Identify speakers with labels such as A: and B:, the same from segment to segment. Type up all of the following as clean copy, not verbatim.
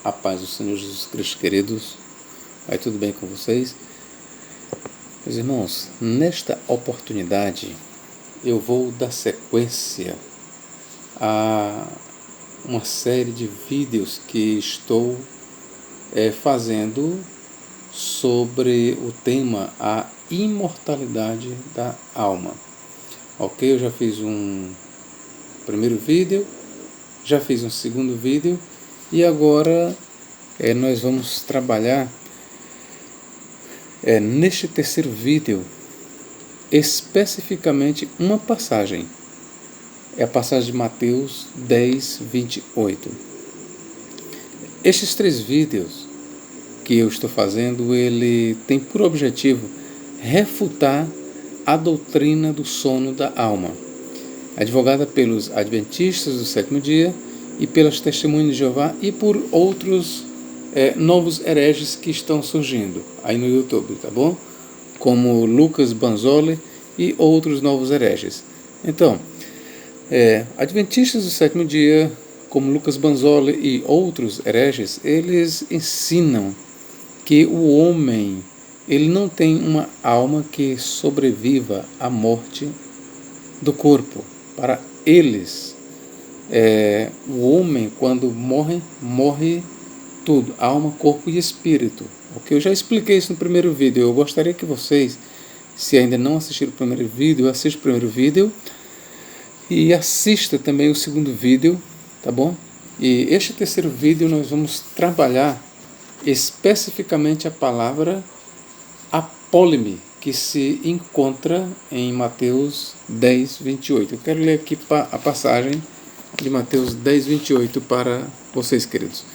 A: A paz do Senhor Jesus Cristo, queridos. Vai tudo bem com vocês? Meus irmãos, nesta oportunidade eu vou dar sequência a uma série de vídeos que estou fazendo sobre o tema a imortalidade da alma. Ok? Eu já fiz um primeiro vídeo, já fiz um segundo vídeo e agora nós vamos trabalhar neste terceiro vídeo especificamente uma passagem. É a passagem de Mateus 10, 28. Estes 3 vídeos que eu estou fazendo, ele tem por objetivo refutar a doutrina do sono da alma, advogada pelos adventistas do sétimo dia e pelas testemunhas de Jeová e por outros novos hereges que estão surgindo aí no YouTube, tá bom? Como Lucas Banzoli e outros novos hereges. Então, adventistas do sétimo dia, como Lucas Banzoli e outros hereges, eles ensinam que o homem ele não tem uma alma que sobreviva à morte do corpo. Para eles, o homem, quando morre tudo, alma, corpo e espírito. Ok? Eu já expliquei isso no primeiro vídeo. Eu gostaria que vocês, se ainda não assistiram o primeiro vídeo, assista o primeiro vídeo e assista também o segundo vídeo, tá bom? E este terceiro vídeo nós vamos trabalhar especificamente a palavra apólime, que se encontra em Mateus 10, 28. Eu quero ler aqui a passagem de Mateus 10, 28 para vocês, queridos.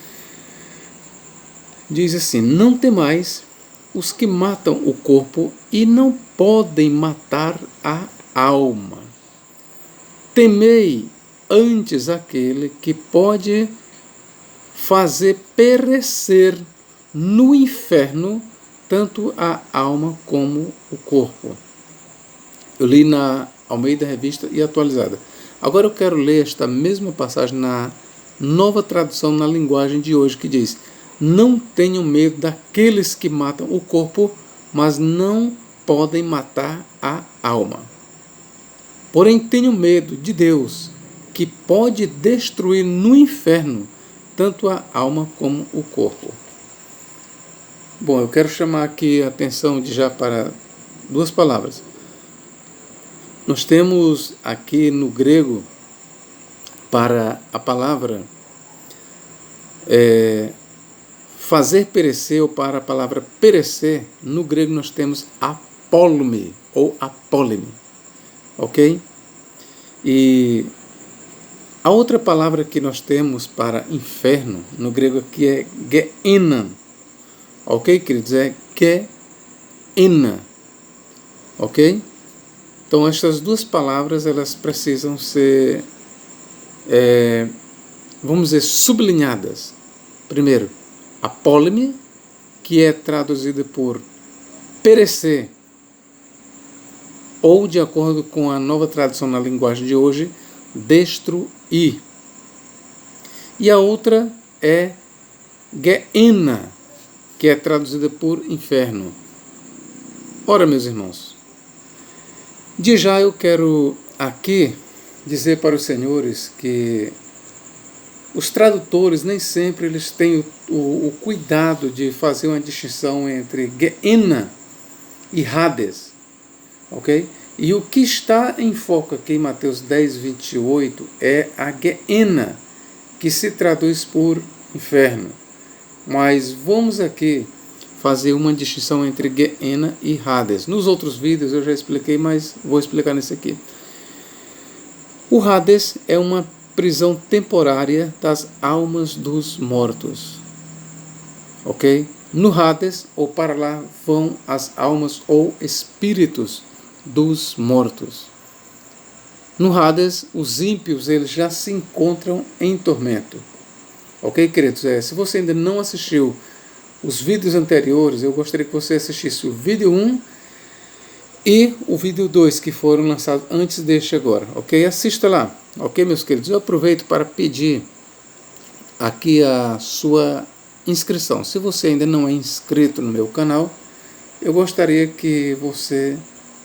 A: Diz assim: não temais os que matam o corpo e não podem matar a alma. Temei antes aquele que pode fazer perecer no inferno tanto a alma como o corpo. Eu li na Almeida Revista e Atualizada. Agora eu quero ler esta mesma passagem na Nova Tradução na linguagem de hoje, que diz: não tenham medo daqueles que matam o corpo, mas não podem matar a alma. Porém tenham medo de Deus, que pode destruir no inferno tanto a alma como o corpo. Bom, eu quero chamar aqui a atenção já para 2 palavras. Nós temos aqui no grego, para a palavra fazer perecer, ou para a palavra perecer, no grego nós temos apólome ou apólime. Ok? E a outra palavra que nós temos para inferno, no grego aqui é Gehenna. Ok, queridos? É Gehenna. Ok? Então, estas 2 palavras, elas precisam ser, vamos dizer, sublinhadas. Primeiro, apólime, que é traduzida por perecer, ou, de acordo com a Nova Tradução na linguagem de hoje, destruir. E a outra é Gehenna, que é traduzida por inferno. Ora, meus irmãos, de já eu quero aqui dizer para os senhores que os tradutores nem sempre eles têm o cuidado de fazer uma distinção entre Gehenna e Hades. Ok? E o que está em foco aqui em Mateus 10, 28 é a Gehenna, que se traduz por inferno. Mas vamos aqui fazer uma distinção entre Gehenna e Hades. Nos outros vídeos eu já expliquei, mas vou explicar nesse aqui. O Hades é uma prisão temporária das almas dos mortos. Ok? No Hades, ou para lá, vão as almas ou espíritos dos mortos. No Hades, os ímpios eles já se encontram em tormento. Ok, queridos? Se você ainda não assistiu os vídeos anteriores, eu gostaria que você assistisse o vídeo 1 e o vídeo 2, que foram lançados antes deste agora. Ok? Assista lá. Ok, meus queridos? Eu aproveito para pedir aqui a sua inscrição. Se você ainda não é inscrito no meu canal, eu gostaria que você,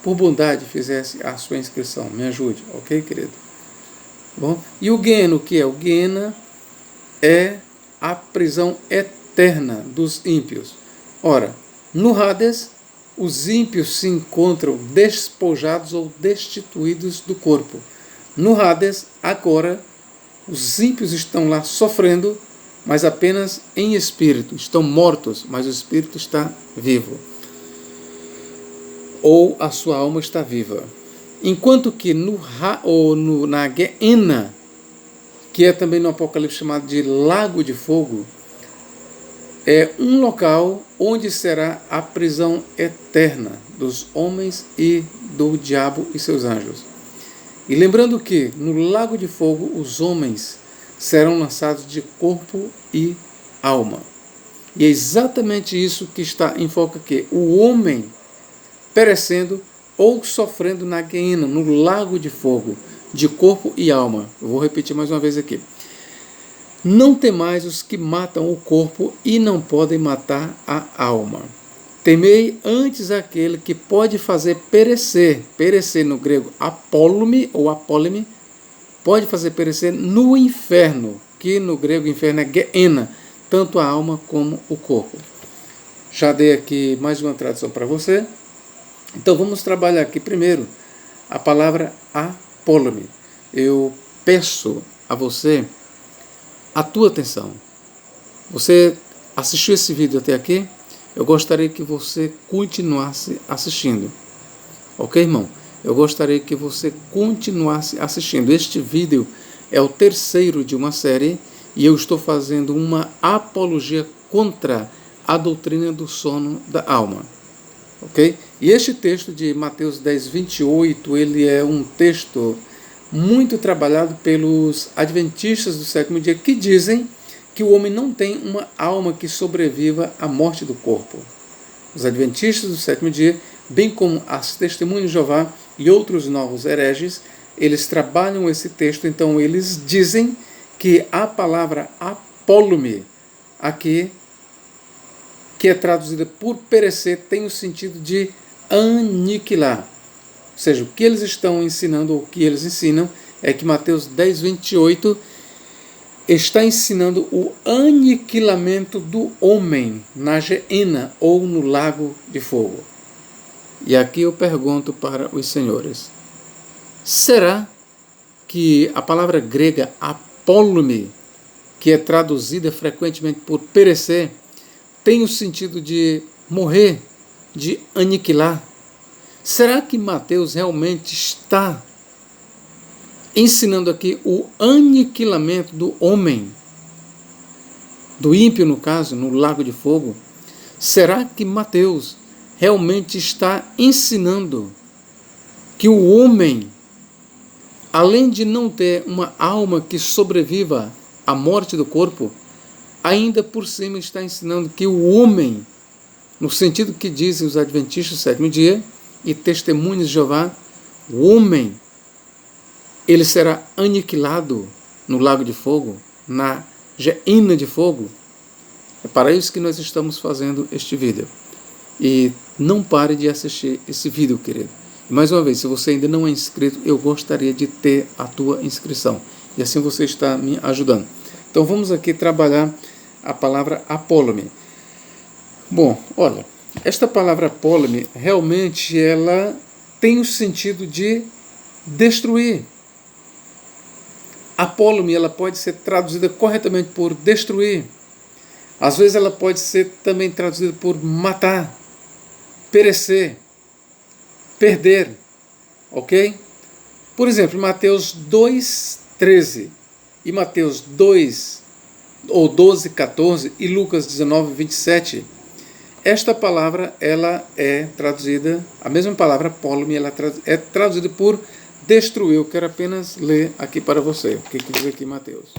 A: por bondade, fizesse a sua inscrição. Me ajude, ok, querido? Bom, e o Guiena, o que é? O Guiena é a prisão eterna dos ímpios. Ora, no Hades, os ímpios se encontram despojados ou destituídos do corpo. No Hades, agora, os ímpios estão lá sofrendo, mas apenas em espírito. Estão mortos, mas o espírito está vivo. Ou a sua alma está viva. Enquanto que na Gehenna, que é também no Apocalipse chamado de Lago de Fogo, é um local onde será a prisão eterna dos homens e do diabo e seus anjos. E lembrando que no Lago de Fogo os homens serão lançados de corpo e alma. E é exatamente isso que está em foco aqui. O homem perecendo ou sofrendo na Gehenna, no Lago de Fogo, de corpo e alma. Eu vou repetir mais uma vez aqui. Não temais os que matam o corpo e não podem matar a alma. Temei antes aquele que pode fazer perecer no grego apólome ou apóleme, pode fazer perecer no inferno, que no grego inferno é Gehenna, tanto a alma como o corpo. Já dei aqui mais uma tradução para você. Então vamos trabalhar aqui primeiro a palavra apólome. Eu peço a você a tua atenção. Você assistiu esse vídeo até aqui? Eu gostaria que você continuasse assistindo. Ok, irmão? Eu gostaria que você continuasse assistindo. Este vídeo é o terceiro de uma série e eu estou fazendo uma apologia contra a doutrina do sono da alma. Ok? E este texto de Mateus 10, 28, ele é um texto muito trabalhado pelos adventistas do sétimo dia, que dizem que o homem não tem uma alma que sobreviva à morte do corpo. Os adventistas do sétimo dia, bem como as testemunhas de Jeová e outros novos hereges, eles trabalham esse texto, então eles dizem que a palavra apólome, aqui, que é traduzida por perecer, tem o sentido de aniquilar. Ou seja, o que eles estão ensinando, ou o que eles ensinam, é que Mateus 10, 28 está ensinando o aniquilamento do homem na Gehenna ou no Lago de Fogo. E aqui eu pergunto para os senhores, será que a palavra grega apólome, que é traduzida frequentemente por perecer, tem o sentido de morrer, de aniquilar? Será que Mateus realmente está ensinando aqui o aniquilamento do homem, do ímpio no caso, no Lago de Fogo? Será que Mateus realmente está ensinando que o homem, além de não ter uma alma que sobreviva à morte do corpo, ainda por cima está ensinando que o homem, no sentido que dizem os adventistas do sétimo dia e testemunhas de Jeová, o homem, ele será aniquilado no Lago de Fogo, na Gehenna de Fogo? É para isso que nós estamos fazendo este vídeo. E não pare de assistir esse vídeo, querido. E mais uma vez, se você ainda não é inscrito, eu gostaria de ter a tua inscrição. E assim você está me ajudando. Então vamos aqui trabalhar a palavra apólome. Bom, olha, esta palavra apólome, realmente ela tem o sentido de destruir. Apólome, ela pode ser traduzida corretamente por destruir. Às vezes ela pode ser também traduzida por matar, perecer, perder, ok? Por exemplo, Mateus 2:13 e Mateus 2 ou 12:14 e Lucas 19:27, esta palavra ela é traduzida, a mesma palavra apólome, ela é traduzida por destruir. Eu quero apenas ler aqui para você. O que diz aqui Mateus?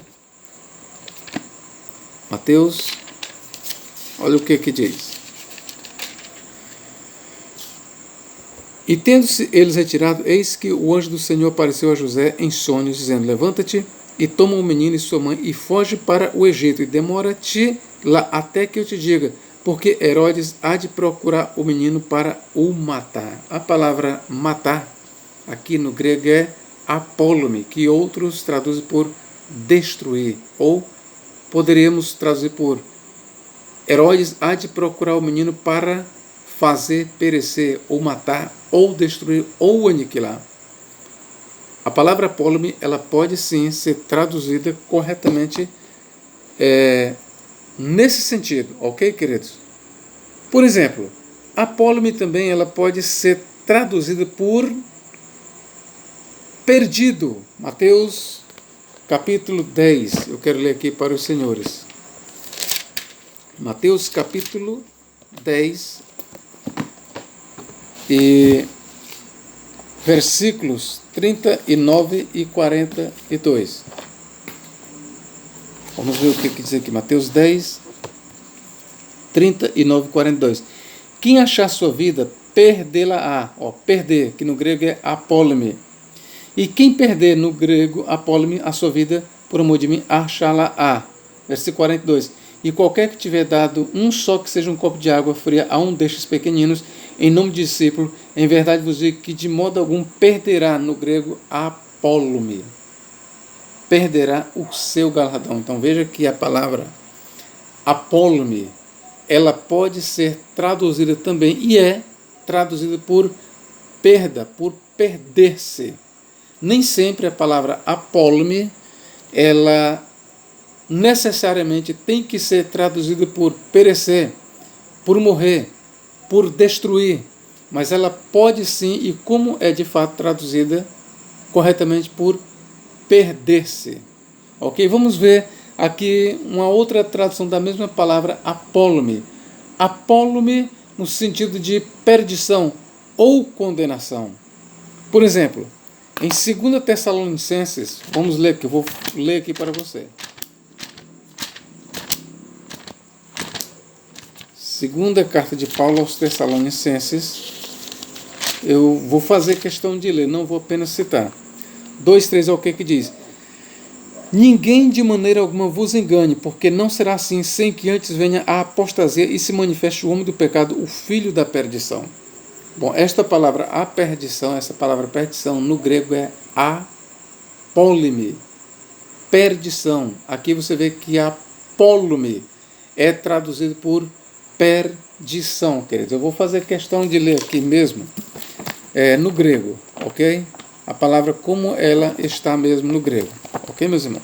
A: Mateus, olha o que diz. E tendo-se eles retirado, eis que o anjo do Senhor apareceu a José em sonhos, dizendo: levanta-te e toma o menino e sua mãe e foge para o Egito, e demora-te lá até que eu te diga, porque Herodes há de procurar o menino para o matar. A palavra matar aqui no grego é apólome, que outros traduzem por destruir, ou poderíamos traduzir por Herodes há de procurar o menino para fazer perecer, ou matar, ou destruir, ou aniquilar. A palavra apólome, ela pode sim ser traduzida corretamente nesse sentido, ok, queridos? Por exemplo, apólome também ela pode ser traduzida por perdido. Mateus capítulo 10, eu quero ler aqui para os senhores. Mateus capítulo 10 e versículos 39 e 42. Vamos ver o que diz aqui. Mateus 10, 39 e 42. Quem achar sua vida, perdê-la-á. Perder, que no grego é apólome. E quem perder no grego apólome a sua vida, por amor de mim, achá-la-á. Versículo 42. E qualquer que tiver dado um só que seja um copo de água fria a um destes pequeninos, em nome de discípulo, em verdade vos digo que de modo algum perderá, no grego, apólome. Perderá o seu galardão. Então veja que a palavra apólome, ela pode ser traduzida também, e é traduzida por perda, por perder-se. Nem sempre a palavra apólome, ela necessariamente tem que ser traduzida por perecer, por morrer, por destruir, mas ela pode sim, e como é de fato traduzida corretamente, por perder-se. Ok? Vamos ver aqui uma outra tradução da mesma palavra apólome. Apólome no sentido de perdição ou condenação. Por exemplo, em 2 Tessalonicenses, vamos ler aqui, eu vou ler aqui para você. Segunda carta de Paulo aos Tessalonicenses, eu vou fazer questão de ler, não vou apenas citar. 2:3 é o que diz? Ninguém de maneira alguma vos engane, porque não será assim sem que antes venha a apostasia e se manifeste o homem do pecado, o filho da perdição. Bom, esta palavra a perdição, essa palavra perdição no grego é apólime, perdição. Aqui você vê que apólome é traduzido por perdição, queridos. Eu vou fazer questão de ler aqui mesmo, no grego, ok? A palavra como ela está mesmo no grego, ok, meus irmãos?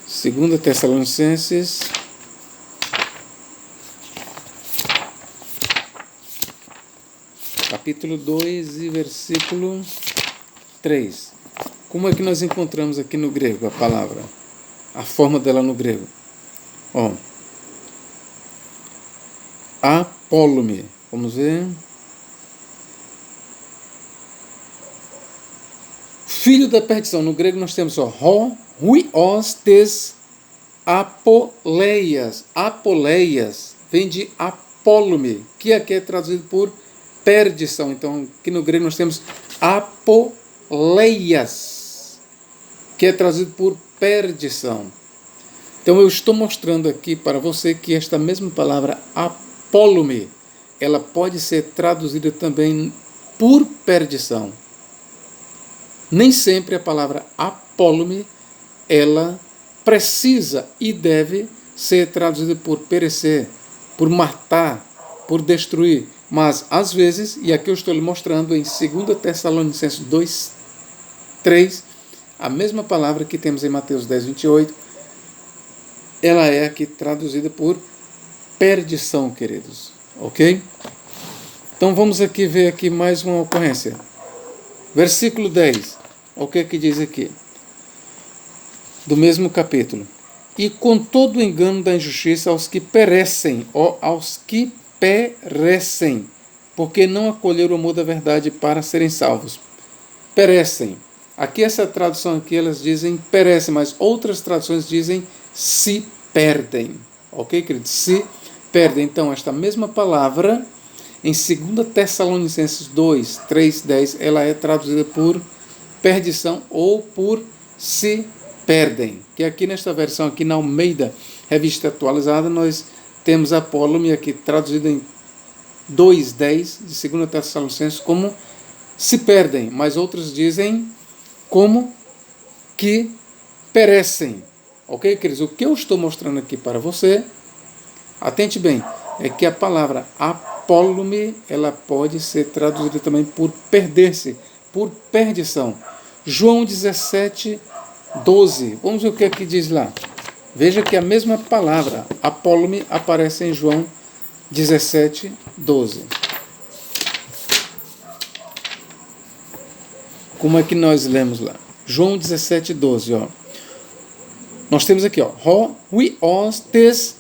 A: 2 Tessalonicenses, capítulo 2 e versículo 3. Como é que nós encontramos aqui no grego a palavra? A forma dela no grego. Apólome. Vamos ver. Filho da perdição. No grego nós temos huios tes apoleias. Apoleias vem de apólome, que aqui é traduzido por perdição. Então, aqui no grego nós temos apoleias, que é traduzido por perdição. Então eu estou mostrando aqui para você que esta mesma palavra apólome, ela pode ser traduzida também por perdição. Nem sempre a palavra apólome, ela precisa e deve ser traduzida por perecer, por matar, por destruir. Mas, às vezes, e aqui eu estou lhe mostrando em 2 Tessalonicenses 2:3, a mesma palavra que temos em Mateus 10:28, ela é aqui traduzida por perdição, queridos. Ok? Então vamos aqui ver aqui mais uma ocorrência. Versículo 10. O que é que diz aqui? Do mesmo capítulo. E com todo o engano da injustiça aos que perecem, aos que perecem, porque não acolheram o amor da verdade para serem salvos. Perecem. Aqui essa tradução aqui, elas dizem perecem, mas outras traduções dizem se perdem. Ok, queridos? Se perdem. Então, esta mesma palavra, em 2 Tessalonicenses 2:3, 10, ela é traduzida por perdição ou por se perdem. Que aqui nesta versão, aqui na Almeida, Revista Atualizada, nós temos apólume aqui traduzido em 2:10 de 2 Tessalonicenses como se perdem, mas outros dizem como que perecem. Ok, queridos? O que eu estou mostrando aqui para você, atente bem, é que a palavra apólume, ela pode ser traduzida também por perder-se, por perdição. João 17:12. Vamos ver o que aqui diz lá. Veja que a mesma palavra, apólume, aparece em João 17:12. Como é que nós lemos lá? João 17:12, ó. Nós temos aqui, ó, huios tes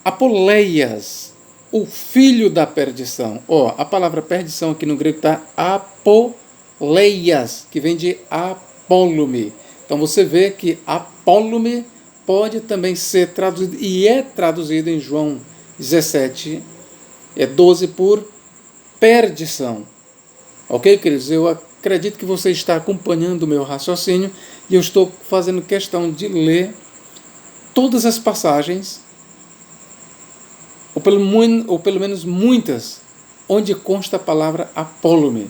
A: apoleias, o filho da perdição. Ó, a palavra perdição aqui no grego está apoleias, que vem de apólume. Então você vê que apólume pode também ser traduzido, e é traduzido em João 17:12 por perdição. Ok, queridos? Eu acredito que você está acompanhando o meu raciocínio e eu estou fazendo questão de ler todas as passagens, ou pelo menos muitas, onde consta a palavra apólume,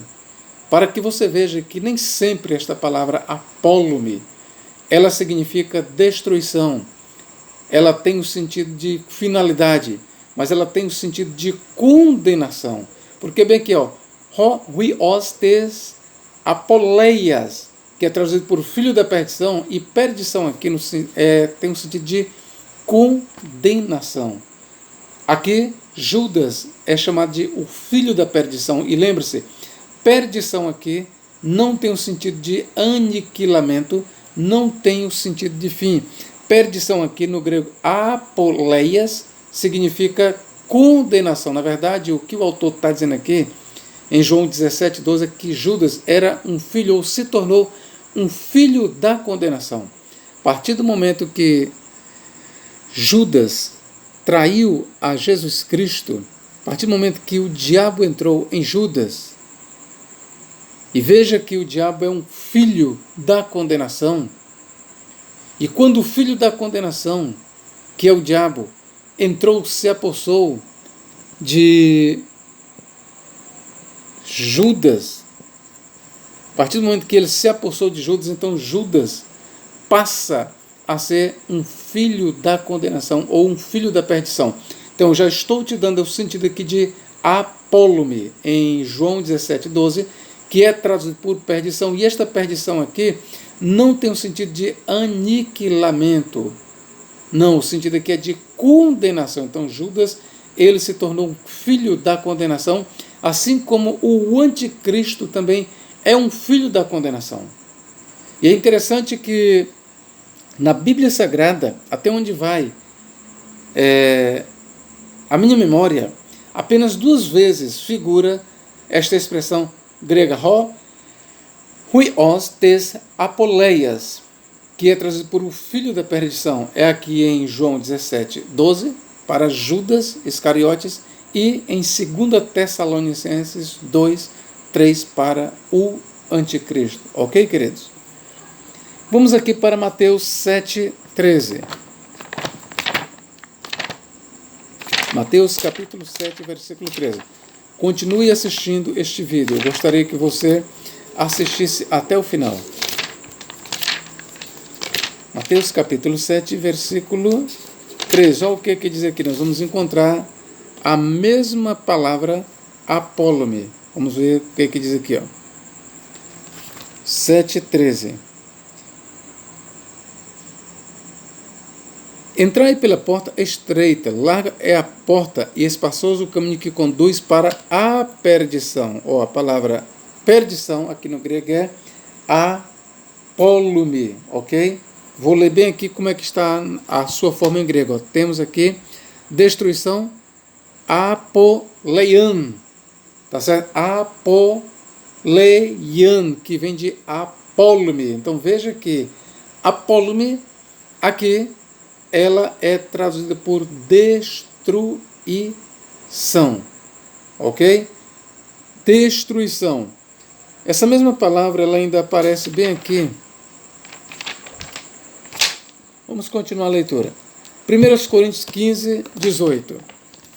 A: para que você veja que nem sempre esta palavra apólume, ela significa destruição, ela tem o sentido de finalidade, mas ela tem o sentido de condenação. Porque bem aqui, ó, huios tes apoleias, que é traduzido por filho da perdição, e perdição aqui tem um sentido de condenação. Aqui, Judas é chamado de o filho da perdição, e lembre-se, perdição aqui não tem o sentido de aniquilamento, não tem o sentido de fim. Perdição aqui no grego apoleias significa condenação. Na verdade, o que o autor está dizendo aqui, em João 17:12, é que Judas era um filho, ou se tornou um filho da condenação. A partir do momento que Judas traiu a Jesus Cristo, a partir do momento que o diabo entrou em Judas, e veja que o diabo é um filho da condenação, e quando o filho da condenação, que é o diabo, entrou, se apossou de Judas, a partir do momento que ele se apossou de Judas, então Judas passa a ser um filho da condenação, ou um filho da perdição. Então, já estou te dando o sentido aqui de apólume, em João 17:12, que é traduzido por perdição, e esta perdição aqui não tem o sentido de aniquilamento, não, o sentido aqui é de condenação. Então Judas, ele se tornou um filho da condenação, assim como o anticristo também é um filho da condenação. E é interessante que na Bíblia Sagrada, até onde vai a minha memória, apenas 2 vezes figura esta expressão grega huios tes apoleias, que é traduzido por o filho da perdição. É aqui em João 17:12 para Judas Iscariotes, e em 2 Tessalonicenses 2:3 para o anticristo. Ok, queridos? Vamos aqui para Mateus 7:13. Mateus capítulo 7, versículo 13. Continue assistindo este vídeo. Eu gostaria que você assistisse até o final. Mateus capítulo 7, versículo 13. Olha o que diz aqui. Nós vamos encontrar a mesma palavra apólume. Vamos ver o que diz aqui. 7:13. Entrai pela porta estreita, larga é a porta e espaçoso o caminho que conduz para a perdição. A palavra perdição aqui no grego é apólume, ok? Vou ler bem aqui como é que está a sua forma em grego. Temos aqui destruição, apoleian, tá certo? Apoleian, que vem de apólume. Então veja que apólume aqui ela é traduzida por destruição, ok? Destruição. Essa mesma palavra ela ainda aparece bem aqui. Vamos continuar a leitura. 1 Coríntios 15, 18.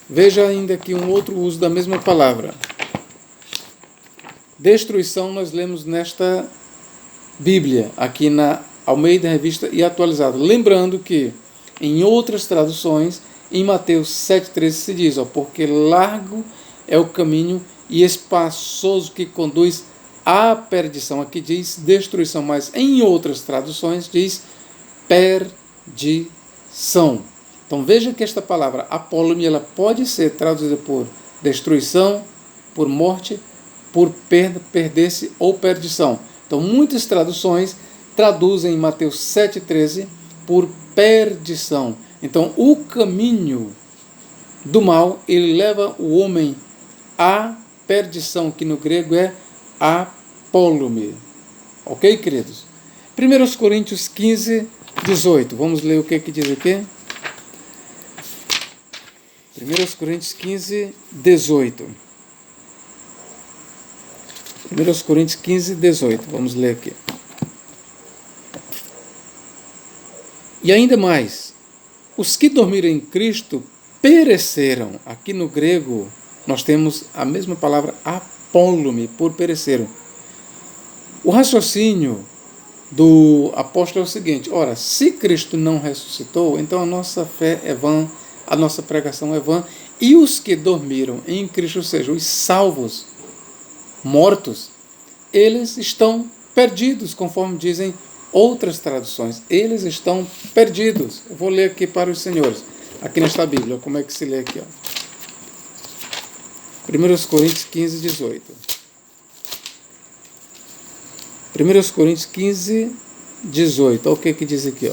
A: Veja ainda aqui um outro uso da mesma palavra. Destruição nós lemos nesta Bíblia, aqui na Almeida Revista e Atualizada. Lembrando que em outras traduções, em Mateus 7,13 se diz, porque largo é o caminho e espaçoso que conduz à perdição. Aqui diz destruição, mas em outras traduções diz perdição. Então veja que esta palavra apólume, ela pode ser traduzida por destruição, por morte, por perda, perder-se ou perdição. Então muitas traduções traduzem Mateus 7,13 por perdição. Então o caminho do mal, ele leva o homem à perdição, que no grego é apólume. Ok, queridos? 1 Coríntios 15, 18. Vamos ler o que diz aqui? 1 Coríntios 15, 18. 1 Coríntios 15, 18. Vamos ler aqui. E ainda mais, os que dormiram em Cristo pereceram. Aqui no grego nós temos a mesma palavra apólume, por pereceram. O raciocínio do apóstolo é o seguinte: ora, se Cristo não ressuscitou, então a nossa fé é vã, a nossa pregação é vã, e os que dormiram em Cristo, ou seja, os salvos, mortos, eles estão perdidos, conforme dizem outras traduções. Eles estão perdidos. Eu vou ler aqui para os senhores, aqui nesta Bíblia, como é que se lê aqui, 1 Coríntios 15, 18. 1 Coríntios 15, 18. Olha o que diz aqui,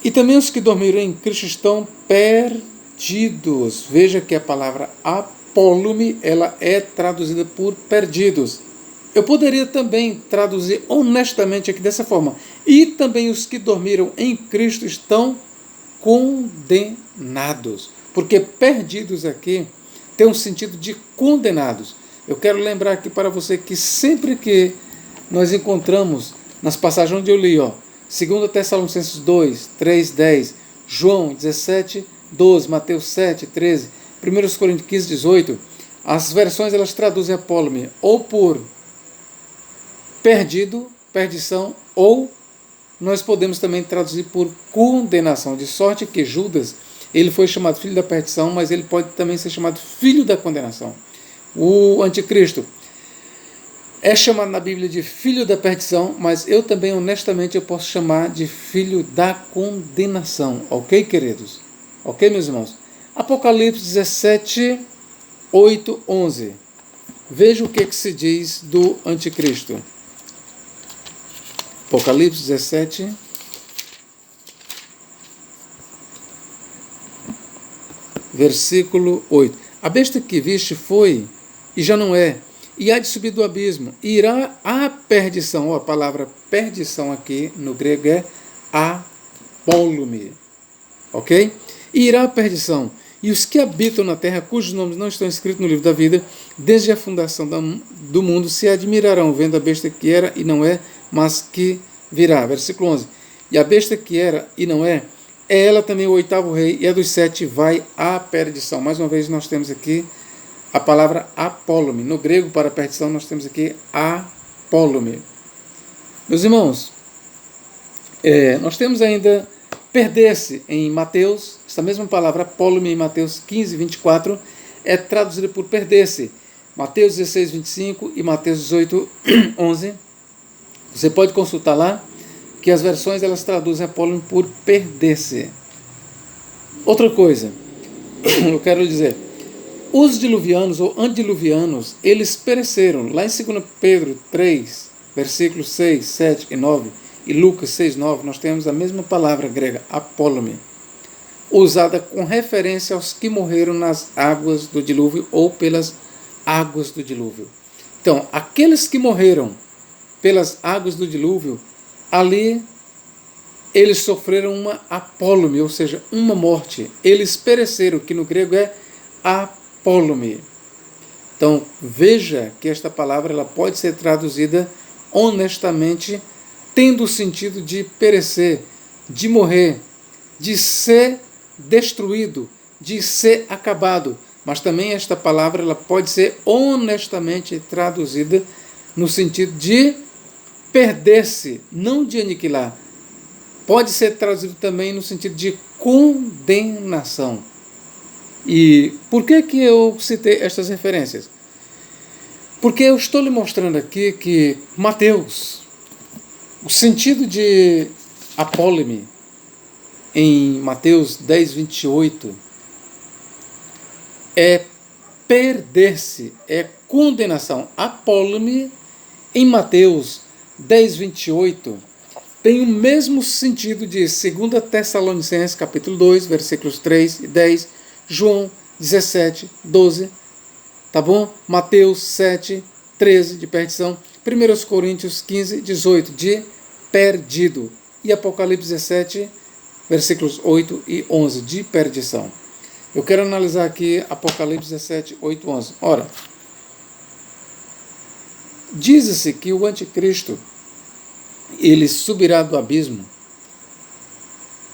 A: E também os que dormiram em Cristo estão perdidos. Veja que a palavra apólume, ela é traduzida por perdidos. Eu poderia também traduzir honestamente aqui dessa forma. E também os que dormiram em Cristo estão condenados. Porque perdidos aqui tem um sentido de condenados. Eu quero lembrar aqui para você que sempre que nós encontramos nas passagens onde eu li, 2 Tessalonicenses 2, 3, 10, João 17, 12, Mateus 7, 13, 1 Coríntios 15, 18, as versões elas traduzem apólume ou por perdido, perdição, ou nós podemos também traduzir por condenação, de sorte que Judas, ele foi chamado filho da perdição, mas ele pode também ser chamado filho da condenação. O anticristo é chamado na Bíblia de filho da perdição, mas eu também, honestamente, eu posso chamar de filho da condenação. Ok, queridos? Ok, meus irmãos? Apocalipse 17, 8, 11. Veja o que se diz do anticristo. Apocalipse 17, versículo 8. A besta que viste foi, e já não é, e há de subir do abismo, e irá à perdição. A palavra perdição aqui no grego é apólume. Ok? E irá à perdição. E os que habitam na terra, cujos nomes não estão escritos no livro da vida, desde a fundação do mundo, se admirarão, vendo a besta que era e não é, mas que virá. Versículo 11. E a besta que era e não é ela também o oitavo rei, e a dos 7 vai à perdição. Mais uma vez nós temos aqui a palavra apólume. No grego, para perdição, nós temos aqui apólume. Meus irmãos, nós temos ainda perder-se em Mateus. Essa mesma palavra apólume em Mateus 15, 24 é traduzida por perder-se. Mateus 16, 25 e Mateus 18, 11. Você pode consultar lá, que as versões elas traduzem apólume por perder-se. Outra coisa, eu quero dizer, os diluvianos ou antediluvianos, eles pereceram. Lá em 2 Pedro 3, versículos 6, 7 e 9, e Lucas 6, 9, nós temos a mesma palavra grega, apólume, usada com referência aos que morreram nas águas do dilúvio ou pelas águas do dilúvio. Então, aqueles que morreram pelas águas do dilúvio, ali eles sofreram uma apólume, ou seja, uma morte. Eles pereceram, que no grego é apólume. Então, veja que esta palavra ela pode ser traduzida honestamente, tendo o sentido de perecer, de morrer, de ser destruído, de ser acabado. Mas também esta palavra ela pode ser honestamente traduzida no sentido de perder-se, não de aniquilar. Pode ser traduzido também no sentido de condenação. E por que eu citei estas referências? Porque eu estou lhe mostrando aqui que Mateus, o sentido de apólime em Mateus 10, 28, é perder-se, é condenação. Apólime em Mateus 10, 28, tem o mesmo sentido de 2 Tessalonicenses, capítulo 2, versículos 3 e 10, João 17, 12, tá bom? Mateus 7, 13, de perdição, 1 Coríntios 15, 18, de perdido, e Apocalipse 17, versículos 8 e 11, de perdição. Eu quero analisar aqui Apocalipse 17, 8 e 11. Ora, diz-se que o anticristo ele subirá do abismo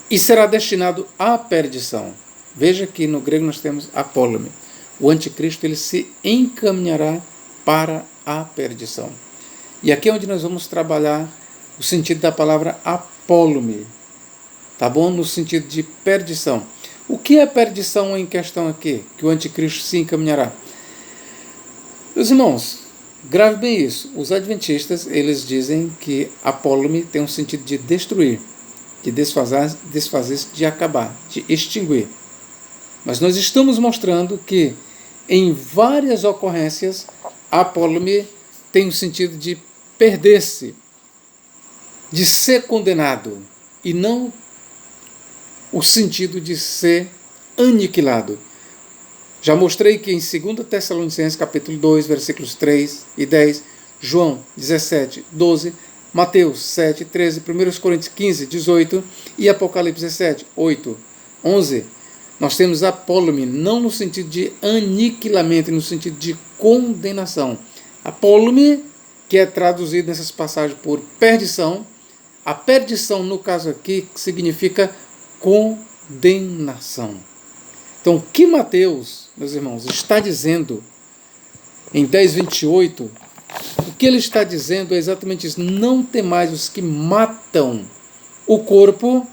A: e será destinado à perdição. Veja que no grego nós temos apólome. O anticristo ele se encaminhará para a perdição. E aqui é onde nós vamos trabalhar o sentido da palavra apólome, tá bom? No sentido de perdição. O que é perdição em questão aqui? Que o anticristo se encaminhará. Meus irmãos, grave bem isso. Os adventistas, eles dizem que apólome tem um sentido de destruir, de desfazer-se, de acabar, de extinguir. Mas nós estamos mostrando que em várias ocorrências, apólome tem o sentido de perder-se, de ser condenado, e não o sentido de ser aniquilado. Já mostrei que em 2 Tessalonicenses, capítulo 2, versículos 3 e 10, João 17, 12, Mateus 7, 13, 1 Coríntios 15, 18 e Apocalipse 17, 8, 11, nós temos apólome, não no sentido de aniquilamento, no sentido de condenação. Apólome, que é traduzido nessas passagens por perdição. A perdição, no caso aqui, significa condenação. Então, o que Mateus, meus irmãos, está dizendo em 10, 28, o que ele está dizendo é exatamente isso. Não temais os que matam o corpo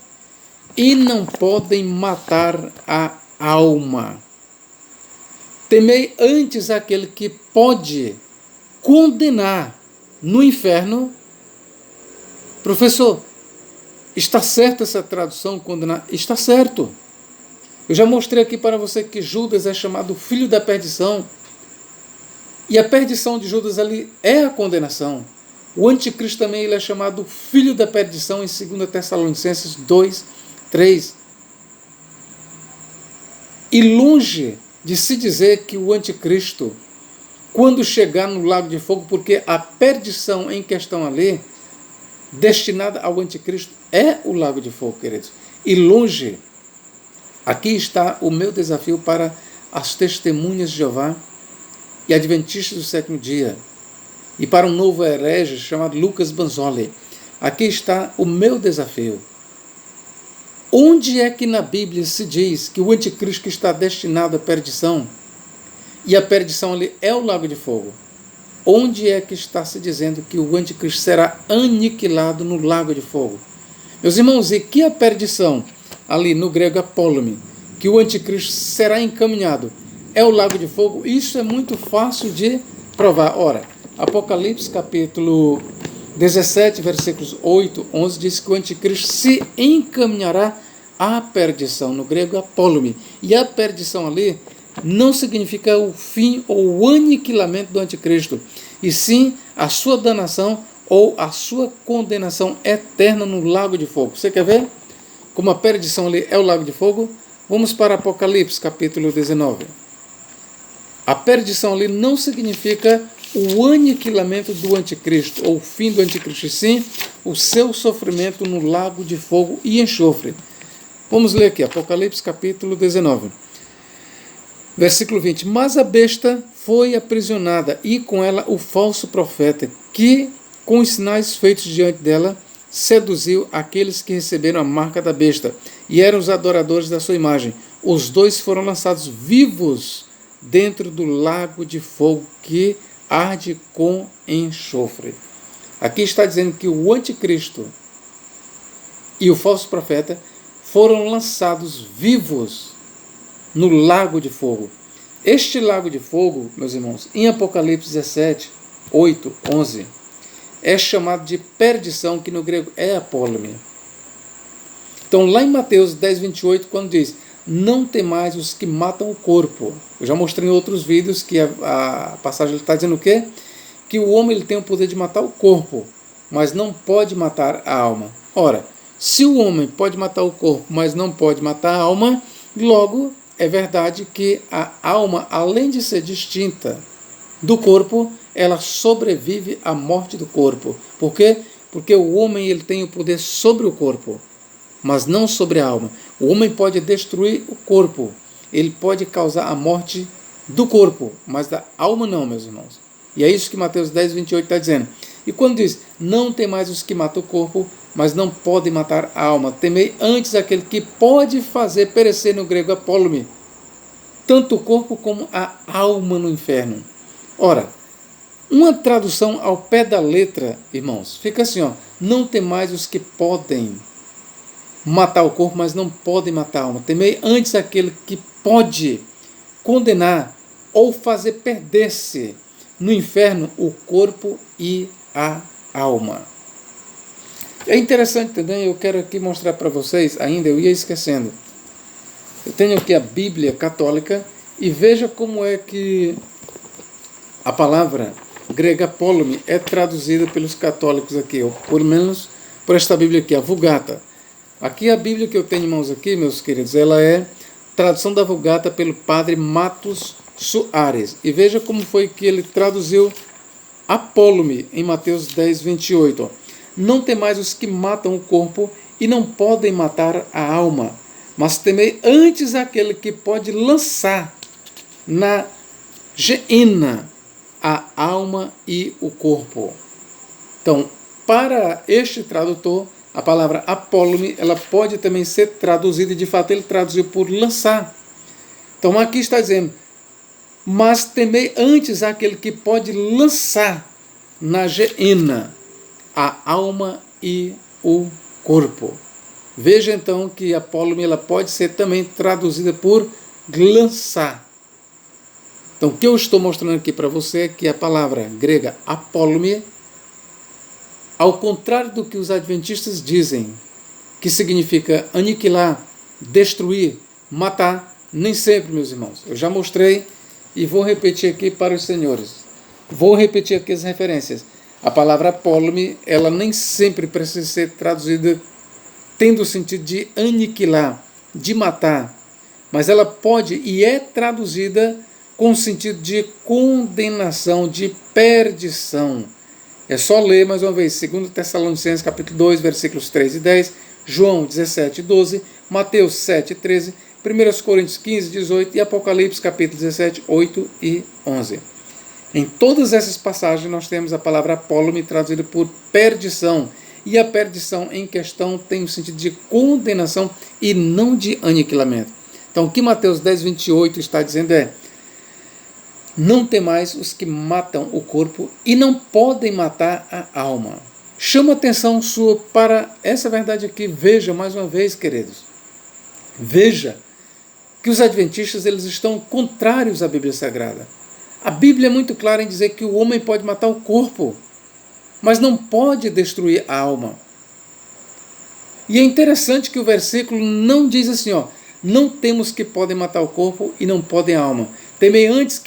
A: e não podem matar a alma. Temei antes aquele que pode condenar no inferno. Professor, está certo essa tradução, condenar? Está certo. Eu já mostrei aqui para você que Judas é chamado filho da perdição. E a perdição de Judas ali é a condenação. O anticristo também ele é chamado filho da perdição em 2 Tessalonicenses 2, 3. E longe de se dizer que o anticristo, quando chegar no lago de fogo, porque a perdição em questão ali, destinada ao anticristo, é o lago de fogo, queridos. E longe, aqui está o meu desafio para as testemunhas de Jeová e adventistas do sétimo dia, e para um novo herege chamado Lucas Banzoli. Aqui está o meu desafio. Onde é que na Bíblia se diz que o anticristo está destinado à perdição, e a perdição ali é o lago de fogo? Onde é que está se dizendo que o anticristo será aniquilado no lago de fogo? Meus irmãos, e que a perdição, ali no grego apólome, que o anticristo será encaminhado, é o lago de fogo? Isso é muito fácil de provar. Ora, Apocalipse capítulo 17, versículos 8, 11, diz que o anticristo se encaminhará à perdição, no grego apólome. E a perdição ali não significa o fim ou o aniquilamento do anticristo, e sim a sua danação ou a sua condenação eterna no lago de fogo. Você quer ver como a perdição ali é o lago de fogo? Vamos para Apocalipse capítulo 19. A perdição ali não significa o aniquilamento do anticristo ou o fim do anticristo, sim o seu sofrimento no lago de fogo e enxofre. Vamos ler aqui, Apocalipse capítulo 19. Versículo 20. Mas a besta foi aprisionada, e com ela o falso profeta, que, com os sinais feitos diante dela, seduziu aqueles que receberam a marca da besta, e eram os adoradores da sua imagem. Os dois foram lançados vivos dentro do lago de fogo que arde com enxofre. Aqui está dizendo que o anticristo e o falso profeta foram lançados vivos no lago de fogo. Este lago de fogo, meus irmãos, em Apocalipse 17, 8, 11, é chamado de perdição, que no grego é apólome. Então, lá em Mateus 10, 28, quando diz: não temais os que matam o corpo. Eu já mostrei em outros vídeos que a passagem está dizendo o quê? Que o homem ele tem o poder de matar o corpo, mas não pode matar a alma. Ora, se o homem pode matar o corpo, mas não pode matar a alma, logo é verdade que a alma, além de ser distinta do corpo, ela sobrevive à morte do corpo. Por quê? Porque o homem ele tem o poder sobre o corpo, mas não sobre a alma. O homem pode destruir o corpo, ele pode causar a morte do corpo, mas da alma não, meus irmãos. E é isso que Mateus 10, 28 está dizendo. E quando diz: não tem mais os que matam o corpo, mas não podem matar a alma. Temei antes aquele que pode fazer perecer, no grego apólome, tanto o corpo como a alma no inferno. Ora, uma tradução ao pé da letra, irmãos, fica assim, ó: não temais os que podem matar o corpo, mas não podem matar a alma. Temei antes aquele que pode condenar ou fazer perder-se no inferno o corpo e a alma. É interessante também, eu quero aqui mostrar para vocês, ainda eu ia esquecendo. Eu tenho aqui a Bíblia católica e veja como é que a palavra grega apólome é traduzida pelos católicos aqui, ou pelo menos por esta Bíblia aqui, a Vulgata. Aqui a Bíblia que eu tenho em mãos aqui, meus queridos, ela é tradução da Vulgata pelo padre Matos Soares. E veja como foi que ele traduziu apólome em Mateus 10, 28. Não temais os que matam o corpo e não podem matar a alma, mas temei antes aquele que pode lançar na geena a alma e o corpo. Então, para este tradutor, a palavra apólome, ela pode também ser traduzida, e de fato ele traduziu por lançar. Então aqui está dizendo: mas temei antes aquele que pode lançar na geena a alma e o corpo. Veja então que apólome ela pode ser também traduzida por lançar. Então o que eu estou mostrando aqui para você é que a palavra grega apólome, ao contrário do que os adventistas dizem, que significa aniquilar, destruir, matar, nem sempre, meus irmãos. Eu já mostrei e vou repetir aqui para os senhores. Vou repetir aqui as referências. A palavra apólome, ela nem sempre precisa ser traduzida tendo o sentido de aniquilar, de matar, mas ela pode e é traduzida com o sentido de condenação, de perdição. É só ler mais uma vez 2 Tessalonicenses capítulo 2, versículos 3 e 10, João 17, 12, Mateus 7, 13, 1 Coríntios 15, 18 e Apocalipse capítulo 17, 8 e 11. Em todas essas passagens nós temos a palavra apólome traduzida por perdição, e a perdição em questão tem o sentido de condenação e não de aniquilamento. Então o que Mateus 10, 28 está dizendo é: não temais os que matam o corpo e não podem matar a alma. Chama a atenção sua para essa verdade aqui. Veja mais uma vez, queridos. Veja que os adventistas eles estão contrários à Bíblia Sagrada. A Bíblia é muito clara em dizer que o homem pode matar o corpo, mas não pode destruir a alma. E é interessante que o versículo não diz assim, ó: não temos que podem matar o corpo e não podem a alma. Temei antes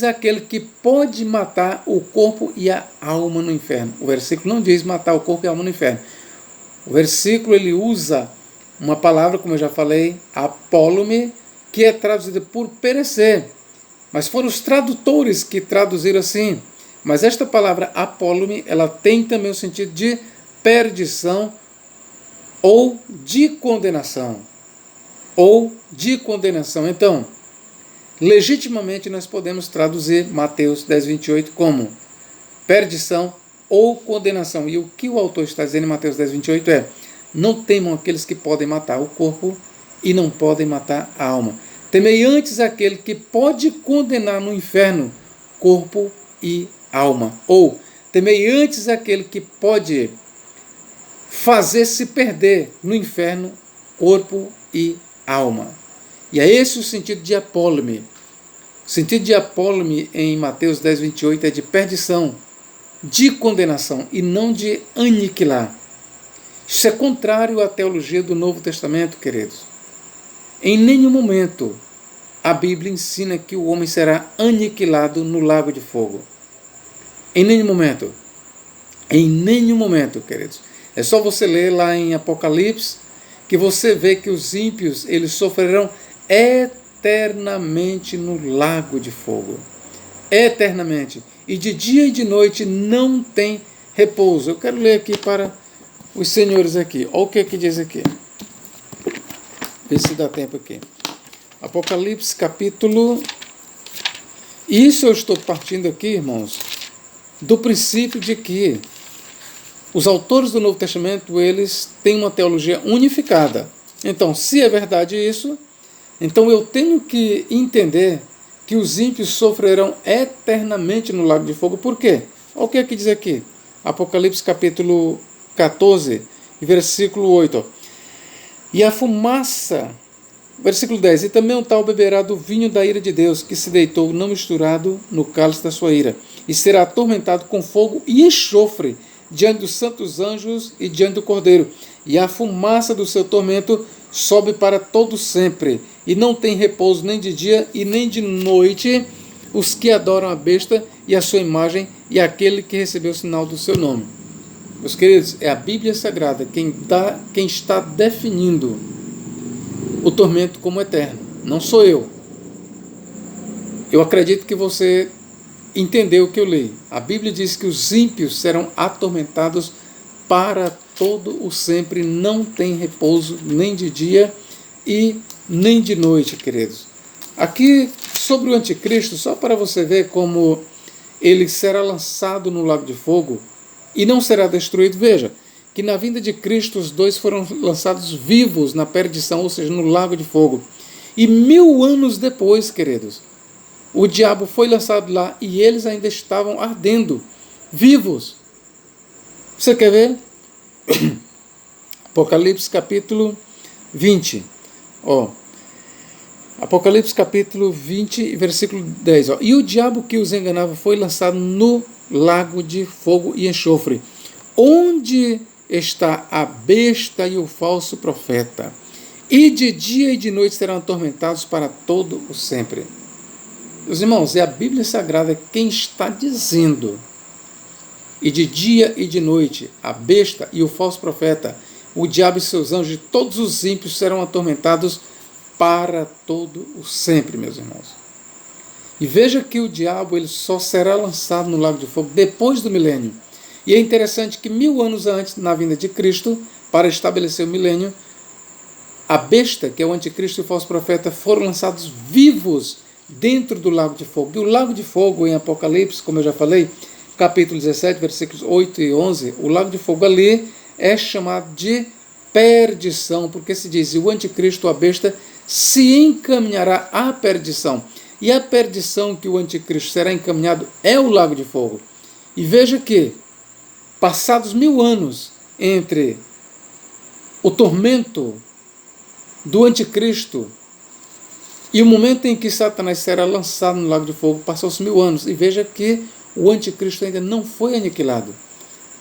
A: aquele que pode matar o corpo e a alma no inferno. O versículo não diz matar o corpo e a alma no inferno. O versículo ele usa uma palavra, como eu já falei, apólome, que é traduzida por perecer. Mas foram os tradutores que traduziram assim. Mas esta palavra apólome, ela tem também o sentido de perdição ou de condenação. ou de condenação. Então, legitimamente nós podemos traduzir Mateus 10, 28 como perdição ou condenação. E o que o autor está dizendo em Mateus 10, 28 é: não temam aqueles que podem matar o corpo e não podem matar a alma. Temei antes aquele que pode condenar no inferno corpo e alma. Ou temei antes aquele que pode fazer se perder no inferno corpo e alma. E é esse o sentido de apólime. O sentido de apólime em Mateus 10, 28 é de perdição, de condenação e não de aniquilar. Isso é contrário à teologia do Novo Testamento, queridos. Em nenhum momento a Bíblia ensina que o homem será aniquilado no lago de fogo. Em nenhum momento. Em nenhum momento, queridos. É só você ler lá em Apocalipse que você vê que os ímpios eles sofrerão eternamente no lago de fogo. Eternamente. E de dia e de noite não tem repouso. Eu quero ler aqui para os senhores aqui. Olha o que diz aqui. Vê se dá tempo aqui. Apocalipse capítulo... Isso eu estou partindo aqui, irmãos, do princípio de que os autores do Novo Testamento, eles têm uma teologia unificada. Então, se é verdade isso, então eu tenho que entender que os ímpios sofrerão eternamente no lago de fogo. Por quê? Olha o que diz aqui. Apocalipse capítulo 14, versículo 8. Ó. E a fumaça, versículo 10, e também um tal beberá do vinho da ira de Deus, que se deitou não misturado no cálice da sua ira, e será atormentado com fogo e enxofre, diante dos santos anjos e diante do Cordeiro. E a fumaça do seu tormento sobe para todo sempre, e não tem repouso nem de dia e nem de noite os que adoram a besta e a sua imagem e aquele que recebeu o sinal do seu nome. Meus queridos, é a Bíblia Sagrada quem está definindo o tormento como eterno. Não sou eu. Eu acredito que você entendeu o que eu li. A Bíblia diz que os ímpios serão atormentados para todo o sempre. Não tem repouso nem de dia e nem de noite, queridos. Aqui, sobre o anticristo, só para você ver como ele será lançado no lago de fogo e não será destruído. Veja, que na vinda de Cristo os dois foram lançados vivos na perdição, ou seja, no lago de fogo. E 1000 anos depois, queridos, o diabo foi lançado lá e eles ainda estavam ardendo, vivos. Você quer ver? Apocalipse capítulo 20. Ó. Apocalipse capítulo 20, versículo 10. Ó. E o diabo que os enganava foi lançado no lago de fogo e enxofre, onde está a besta e o falso profeta. E de dia e de noite serão atormentados para todo o sempre. Meus irmãos, é a Bíblia Sagrada quem está dizendo. E de dia e de noite, a besta e o falso profeta, o diabo e seus anjos, todos os ímpios serão atormentados para todo o sempre, meus irmãos. E veja que o diabo ele só será lançado no lago de fogo depois do milênio. E é interessante que 1000 anos antes, na vinda de Cristo, para estabelecer o milênio, a besta, que é o anticristo e o falso profeta, foram lançados vivos dentro do lago de fogo. E o lago de fogo, em Apocalipse, como eu já falei, capítulo 17, versículos 8 e 11, o lago de fogo ali é chamado de perdição, porque se diz, o anticristo, a besta, se encaminhará à perdição. E a perdição que o anticristo será encaminhado é o lago de fogo. E veja que, passados 1000 anos entre o tormento do anticristo e o momento em que Satanás será lançado no lago de fogo, passou-se 1000 anos. E veja que o anticristo ainda não foi aniquilado.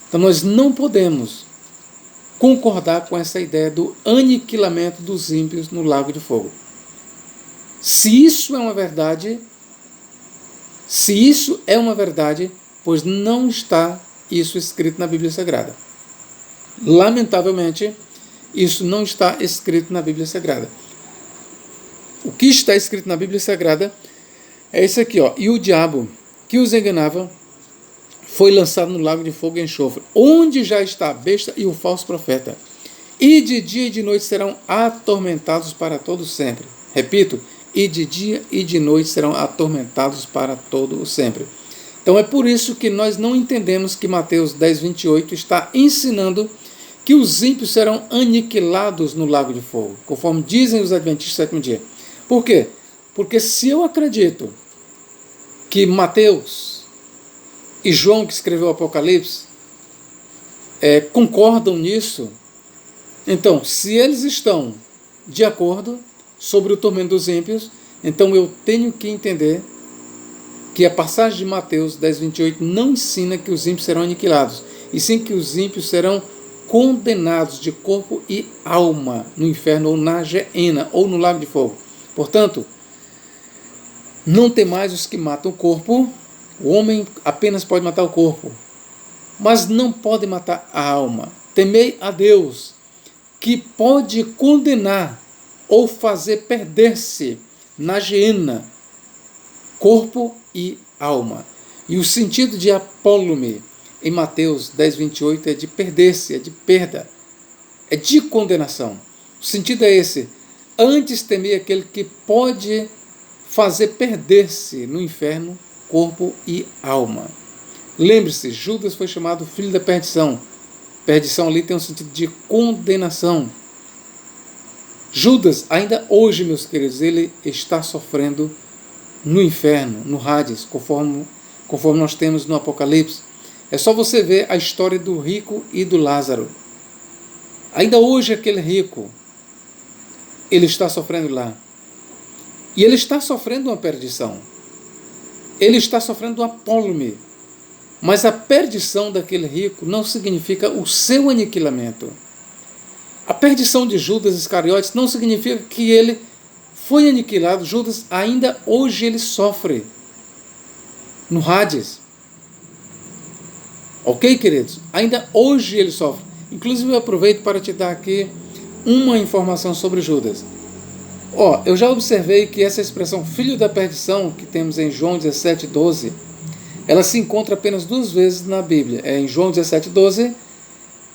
A: Então nós não podemos concordar com essa ideia do aniquilamento dos ímpios no lago de fogo. Se isso é uma verdade, pois não está isso escrito na Bíblia Sagrada. Lamentavelmente, isso não está escrito na Bíblia Sagrada. O que está escrito na Bíblia Sagrada é isso aqui, ó. E o diabo que os enganava foi lançado no lago de fogo e enxofre, onde já está a besta e o falso profeta. E de dia e de noite serão atormentados para todo sempre. Repito, e de dia e de noite serão atormentados para todo o sempre. Então é por isso que nós não entendemos que Mateus 10, 28 está ensinando que os ímpios serão aniquilados no lago de fogo, conforme dizem os adventistas do sétimo dia. Por quê? Porque se eu acredito que Mateus e João, que escreveu o Apocalipse, concordam nisso, então, se eles estão de acordo sobre o tormento dos ímpios, então eu tenho que entender que a passagem de Mateus 10, 28 não ensina que os ímpios serão aniquilados, e sim que os ímpios serão condenados de corpo e alma no inferno, ou na Geena, ou no lago de fogo. Portanto, não tem mais os que matam o corpo. O homem apenas pode matar o corpo, mas não pode matar a alma. Temei a Deus, que pode condenar ou fazer perder-se na Geena corpo e alma. E o sentido de apólume em Mateus 10, 28 é de perder-se, é de perda, é de condenação. O sentido é esse: antes temei aquele que pode fazer perder-se no inferno corpo e alma. Lembre-se, Judas foi chamado filho da perdição. Perdição ali tem um sentido de condenação. Judas, ainda hoje, meus queridos, ele está sofrendo no inferno, no Hades, conforme nós temos no Apocalipse. É só você ver a história do rico e do Lázaro. Ainda hoje aquele rico, ele está sofrendo lá. E ele está sofrendo uma perdição. Ele está sofrendo um apólume. Mas a perdição daquele rico não significa o seu aniquilamento. A perdição de Judas Iscariotes não significa que ele foi aniquilado. Judas, ainda hoje, ele sofre no Hades. Ok, queridos? Ainda hoje ele sofre. Inclusive, eu aproveito para te dar aqui uma informação sobre Judas. Eu já observei que essa expressão filho da perdição, que temos em João 17, 12, ela se encontra apenas 2 vezes na Bíblia. É em João 17, 12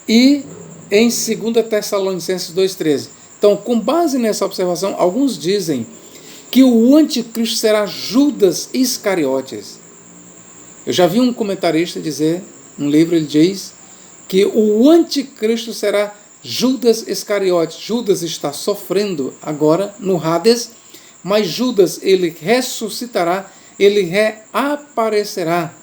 A: e em 2 Tessalonicenses 2, 13. Então, com base nessa observação, alguns dizem que o anticristo será Judas Iscariotes. Eu já vi um comentarista dizer, num livro ele diz, que o anticristo será Judas Iscariotes. Judas está sofrendo agora no Hades, mas Judas, ele ressuscitará, ele reaparecerá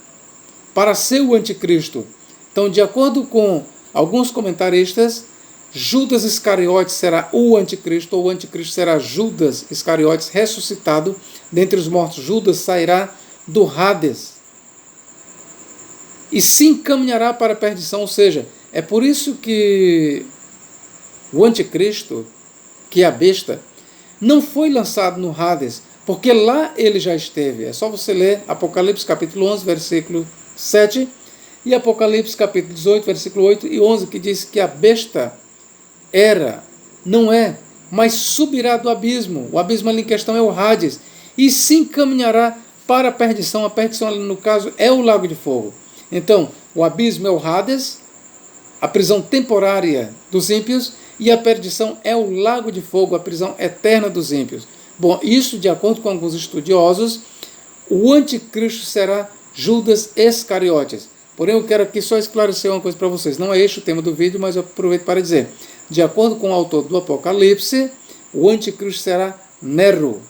A: para ser o anticristo. Então, de acordo com alguns comentaristas, Judas Iscariotes será o anticristo, ou o anticristo será Judas Iscariotes ressuscitado dentre os mortos. Judas sairá do Hades e se encaminhará para a perdição. Ou seja, é por isso que o anticristo, que é a besta, não foi lançado no Hades, porque lá ele já esteve. É só você ler Apocalipse capítulo 11, versículo 7, e Apocalipse capítulo 18, versículo 8 e 11, que diz que a besta não é, mas subirá do abismo. O abismo ali em questão é o Hades, e se encaminhará para a perdição. A perdição ali, no caso, é o lago de fogo. Então, o abismo é o Hades, a prisão temporária dos ímpios, e a perdição é o lago de fogo, a prisão eterna dos ímpios. Bom, isso, de acordo com alguns estudiosos, o anticristo será Judas Iscariotes. Porém, eu quero aqui só esclarecer uma coisa para vocês. Não é este o tema do vídeo, mas eu aproveito para dizer. De acordo com o autor do Apocalipse, o anticristo será Nero.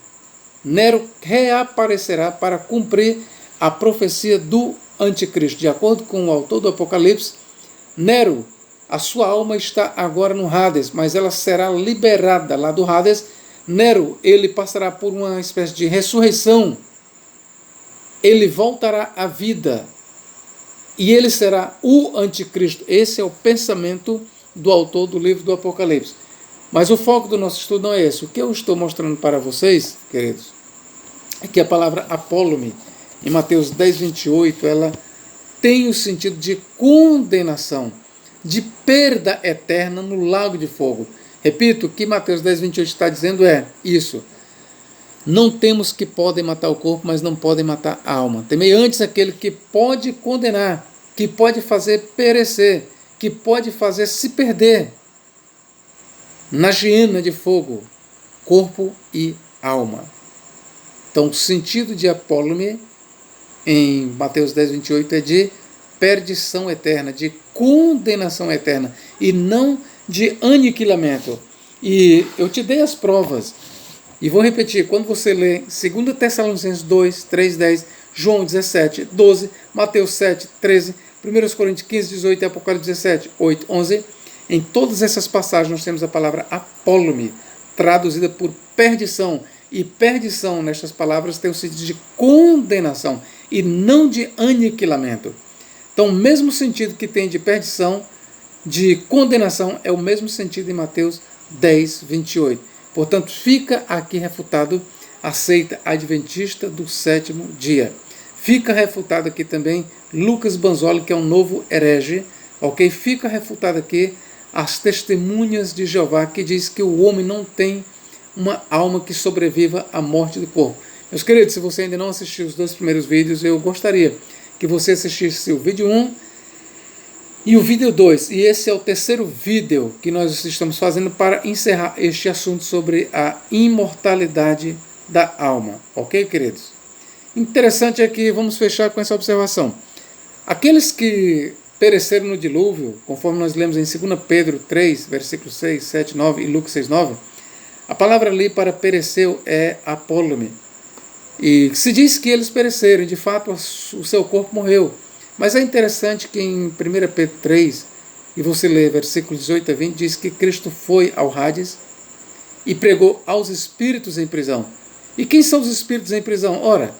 A: Nero reaparecerá para cumprir a profecia do anticristo. De acordo com o autor do Apocalipse, Nero, a sua alma está agora no Hades, mas ela será liberada lá do Hades. Nero, ele passará por uma espécie de ressurreição. Ele voltará à vida. E ele será o anticristo. Esse é o pensamento do autor do livro do Apocalipse. Mas o foco do nosso estudo não é esse. O que eu estou mostrando para vocês, queridos, é que a palavra apólume, em Mateus 10, 28, ela tem o sentido de condenação, de perda eterna no lago de fogo. Repito, o que Mateus 10, 28 está dizendo é isso. Não temos que podem matar o corpo, mas não podem matar a alma. Temei antes aquele que pode condenar, que pode fazer perecer, que pode fazer se perder. na hiena de fogo, corpo e alma. Então, o sentido de apóllume em Mateus 10, 28 é de perdição eterna, de condenação eterna, e não de aniquilamento. E eu te dei as provas, e vou repetir, quando você lê 2 Tessalonicenses 2, 3, 10, João 17, 12, Mateus 7, 13, 1 Coríntios 15, 18 e Apocalipse 17, 8, 11, em todas essas passagens nós temos a palavra apóllume, traduzida por perdição, e perdição nestas palavras tem o sentido de condenação e não de aniquilamento. Então, o mesmo sentido que tem de perdição, de condenação, é o mesmo sentido em Mateus 10, 28. Portanto, fica aqui refutado a seita adventista do sétimo dia. Fica refutado aqui também Lucas Banzoli, que é um novo herege. Ok? Fica refutado aqui as testemunhas de Jeová, que diz que o homem não tem uma alma que sobreviva à morte do corpo. Meus queridos, se você ainda não assistiu os 2 primeiros vídeos, eu gostaria que você assistisse o vídeo 1 e o vídeo 2. E esse é o terceiro vídeo que nós estamos fazendo para encerrar este assunto sobre a imortalidade da alma. Ok, queridos? Interessante é que vamos fechar com essa observação. Aqueles que pereceram no dilúvio, conforme nós lemos em 2 Pedro 3, versículos 6, 7, 9 e Lucas 6, 9, a palavra ali para pereceu é apóllume. E se diz que eles pereceram, de fato o seu corpo morreu. Mas é interessante que em 1 Pedro 3, e você lê versículos 18 a 20, diz que Cristo foi ao Hades e pregou aos espíritos em prisão. E quem são os espíritos em prisão? Ora,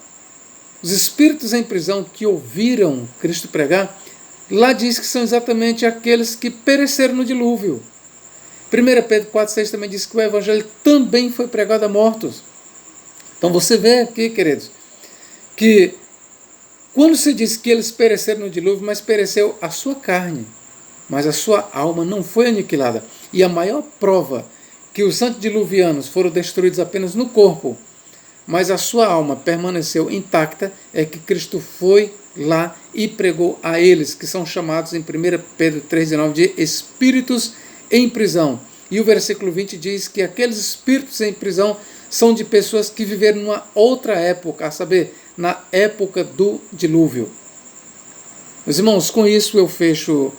A: os espíritos em prisão que ouviram Cristo pregar, lá diz que são exatamente aqueles que pereceram no dilúvio. 1 Pedro 4,6 também diz que o evangelho também foi pregado a mortos. Então você vê aqui, queridos, que quando se diz que eles pereceram no dilúvio, mas pereceu a sua carne, mas a sua alma não foi aniquilada. E a maior prova que os antediluvianos foram destruídos apenas no corpo, mas a sua alma permaneceu intacta, é que Cristo foi lá e pregou a eles, que são chamados em 1 Pedro 3,9 de espíritos em prisão. E o versículo 20 diz que aqueles espíritos em prisão são de pessoas que viveram numa outra época, a saber, na época do dilúvio. Meus irmãos, com isso eu fecho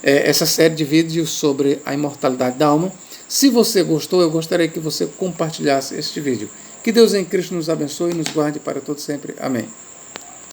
A: essa série de vídeos sobre a imortalidade da alma. Se você gostou, eu gostaria que você compartilhasse este vídeo. Que Deus em Cristo nos abençoe e nos guarde para todo sempre. Amém.